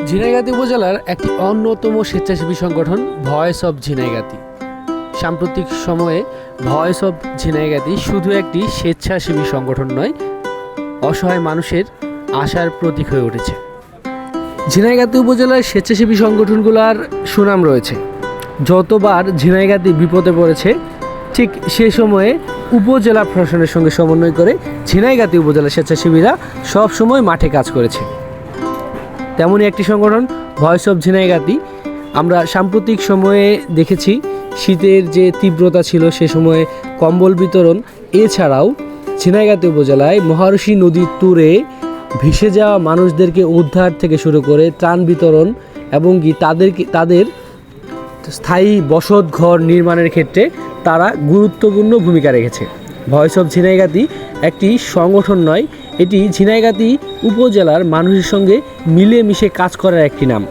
ঝিনাইগাতী উপজেলার একটি অন্যতম স্বেচ্ছাসেবী সংগঠন ভয়েস অব ঝিনাইগাতী। সাম্প্রতিক সময়ে ভয়েস অব ঝিনাইগাতী শুধু একটি স্বেচ্ছাসেবী সংগঠন নয়, অসহায় মানুষের আশার প্রতীক হয়ে উঠেছে। ঝিনাইগাতী উপজেলার স্বেচ্ছাসেবী সংগঠনগুলোর সুনাম রয়েছে। যতবার ঝিনাইগাতী বিপদে পড়েছে, ঠিক সে সময়ে উপজেলা প্রশাসনের সঙ্গে সমন্বয় করে ঝিনাইগাতী উপজেলার স্বেচ্ছাসেবীরা সব সময় মাঠে কাজ করেছে। তেমনই একটি সংগঠন ভয়েস অব ঝিনাইগাতী। আমরা সাম্প্রতিক সময়ে দেখেছি শীতের যে তীব্রতা ছিল সে সময়ে কম্বল বিতরণ, এছাড়াও ঝিনাইগাতী উপজেলায় মহারশী নদীর তীরে ভেসে যাওয়া মানুষদেরকে উদ্ধার থেকে শুরু করে ত্রাণ বিতরণ এবং কি তাদের স্থায়ী বসত ঘর নির্মাণের ক্ষেত্রে তারা গুরুত্বপূর্ণ ভূমিকা রেখেছে। ভয়েস অব ঝিনাইগাতী একটি সংগঠন নয়, এটি ঝিনাইগাতী উপজেলার মানুষের সঙ্গে মিলেমিশে কাজ করার একটি নাম।